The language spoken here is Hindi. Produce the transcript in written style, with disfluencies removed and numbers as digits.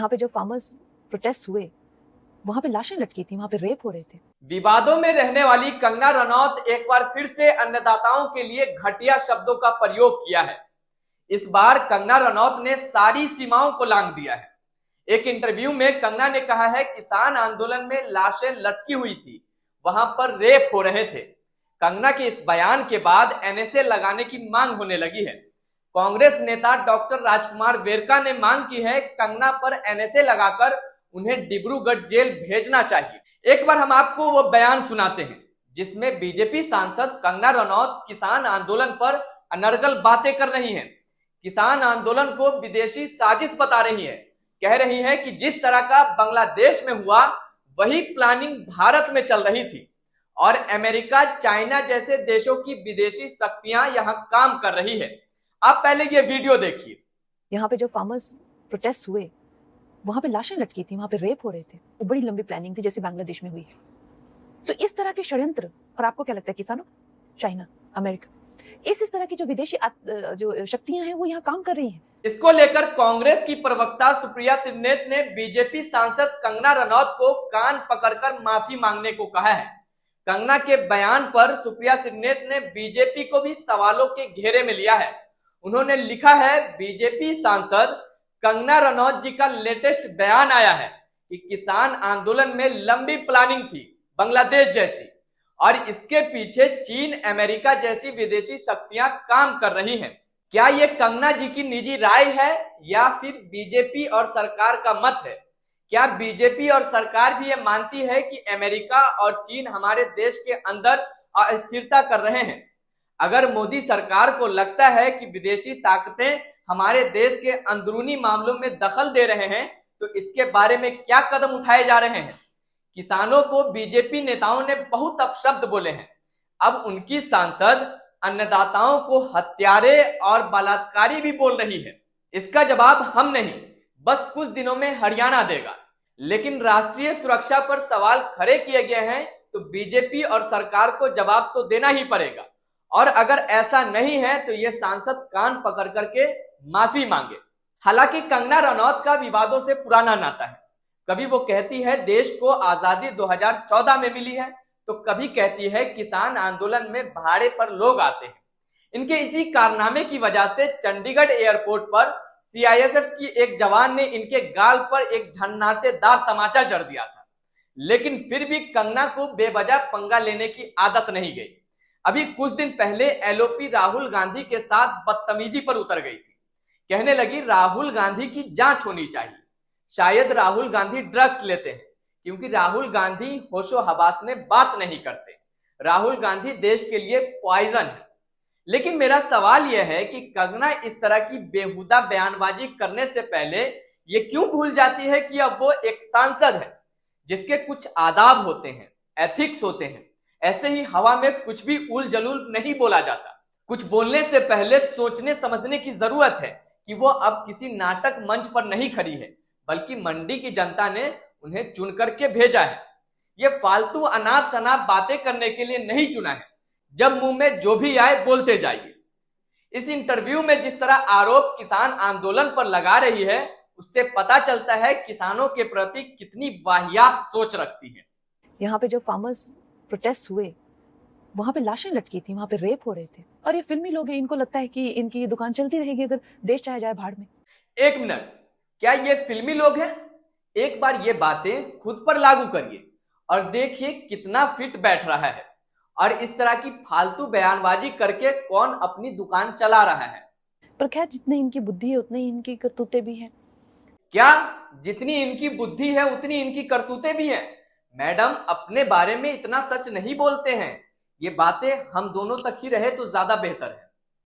यहाँ पे जो फार्मर्स प्रोटेस्ट हुए वहां पे लाशें लटकी थी, वहां पे रेप हो रहे थे। विवादों में रहने वाली कंगना रनौत एक बार फिर से अन्नदाताओं के लिए घटिया शब्दों का प्रयोग किया है। इस बार कंगना रनौत ने सारी सीमाओं को लांघ दिया है। एक इंटरव्यू में कंगना ने कहा है किसान आंदोलन में लाशें लटकी हुई थी, वहां पर रेप हो रहे थे। कंगना के इस बयान के बाद एनएसए लगाने की मांग होने लगी है। कांग्रेस नेता डॉक्टर राजकुमार वेरका ने मांग की है कंगना पर एनएसए लगाकर उन्हें डिब्रूगढ़ जेल भेजना चाहिए। एक बार हम आपको वो बयान सुनाते हैं जिसमें बीजेपी सांसद कंगना रनौत किसान आंदोलन पर अनर्गल बातें कर रही हैं। किसान आंदोलन को विदेशी साजिश बता रही है। कह रही है कि जिस तरह का बांग्लादेश में हुआ वही प्लानिंग भारत में चल रही थी और अमेरिका, चाइना जैसे देशों की विदेशी शक्तियां यहां काम कर रही है। आप पहले ये वीडियो देखिए। यहाँ पे जो फार्मर्स प्रोटेस्ट हुए वहां पे लाशें लटकी थी, वहां पे रेप हो रहे थे। वो बड़ी लंबी प्लानिंग थी जैसे बांग्लादेश में हुई है। तो इस तरह के षड्यंत्र, और आपको क्या लगता है किसानों, चाइना, अमेरिका, इस तरह की जो विदेशी जो शक्तियां हैं वो यहाँ काम कर रही हैं। इसको लेकर कांग्रेस की प्रवक्ता सुप्रिया सिन्नेत ने बीजेपी सांसद कंगना रनौत को कान पकड़कर माफी मांगने को कहा है। कंगना के बयान पर सुप्रिया सिन्नेत ने बीजेपी को भी सवालों के घेरे में लिया है। उन्होंने लिखा है बीजेपी सांसद कंगना रनौत जी का लेटेस्ट बयान आया है कि किसान आंदोलन में लंबी प्लानिंग थी बांग्लादेश जैसी, और इसके पीछे चीन, अमेरिका जैसी विदेशी शक्तियां काम कर रही हैं। क्या ये कंगना जी की निजी राय है या फिर बीजेपी और सरकार का मत है? क्या बीजेपी और सरकार भी ये मानती है कि अमेरिका और चीन हमारे देश के अंदर अस्थिरता कर रहे हैं? अगर मोदी सरकार को लगता है कि विदेशी ताकतें हमारे देश के अंदरूनी मामलों में दखल दे रहे हैं तो इसके बारे में क्या कदम उठाए जा रहे हैं? किसानों को बीजेपी नेताओं ने बहुत अपशब्द बोले हैं। अब उनकी सांसद अन्नदाताओं को हत्यारे और बलात्कारी भी बोल रही है। इसका जवाब हम नहीं, बस कुछ दिनों में हरियाणा देगा। लेकिन राष्ट्रीय सुरक्षा पर सवाल खड़े किए गए हैं तो बीजेपी और सरकार को जवाब तो देना ही पड़ेगा, और अगर ऐसा नहीं है तो ये सांसद कान पकड़ करके माफी मांगे। हालांकि कंगना रनौत का विवादों से पुराना नाता है। कभी वो कहती है देश को आजादी 2014 में मिली है, तो कभी कहती है किसान आंदोलन में भाड़े पर लोग आते हैं। इनके इसी कारनामे की वजह से चंडीगढ़ एयरपोर्ट पर सीआईएसएफ की एक जवान ने इनके गाल पर एक झन्नाटेदार तमाचा जड़ दिया था। लेकिन फिर भी कंगना को बेवजह पंगा लेने की आदत नहीं गई। अभी कुछ दिन पहले एलओपी राहुल गांधी के साथ बदतमीजी पर उतर गई थी। कहने लगी राहुल गांधी की जांच होनी चाहिए। शायद राहुल गांधी ड्रग्स लेते हैं, क्योंकि राहुल गांधी होशो हवास में बात नहीं करते। राहुल गांधी देश के लिए पॉइजन है। लेकिन मेरा सवाल यह है कि कंगना इस तरह की बेहुदा बयानबाजी करने से पहले ये क्यों भूल जाती है कि अब वो एक सांसद है जिसके कुछ आदाब होते हैं, एथिक्स होते हैं। ऐसे ही हवा में कुछ भी उल जलूल नहीं बोला जाता। कुछ बोलने से पहले सोचने समझने की जरूरत है कि वो अब किसी नाटक मंच पर नहीं खड़ी है, बल्कि मंडी की जनता ने उन्हें चुन करके भेजा है। ये फालतू अनाप शनाप बातें करने के लिए नहीं चुना है। जब मुंह में जो भी आए बोलते जाइए। इस इंटरव्यू में जिस तरह आरोप किसान आंदोलन पर लगा रही है, उससे पता चलता है किसानों के प्रति कितनी वाहियात सोच रखती है। यहाँ पे जो फार्मर्स प्रोटेस्ट हुए वहां पे लाशें लटकी थी, वहां पे रेप हो रहे थे। और ये फिल्मी लोग हैं, इनको लगता है कि इनकी दुकान चलती रहेगी अगर देश चाहे जाए भाड़ में। एक मिनट, क्या ये फिल्मी लोग हैं? एक बार ये बातें खुद पर लागू करिए और देखिए कितना फिट बैठ रहा है। और इस तरह की फालतू बयानबाजी करके कौन अपनी दुकान चला रहा है? पर खैर, जितनी इनकी बुद्धि है उतनी ही इनकी करतूतें भी हैं। क्या जितनी इनकी बुद्धि है उतनी इनकी करतूतें भी हैं? मैडम अपने बारे में इतना सच नहीं बोलते हैं। ये बातें हम दोनों तक ही रहे तो ज्यादा बेहतर है।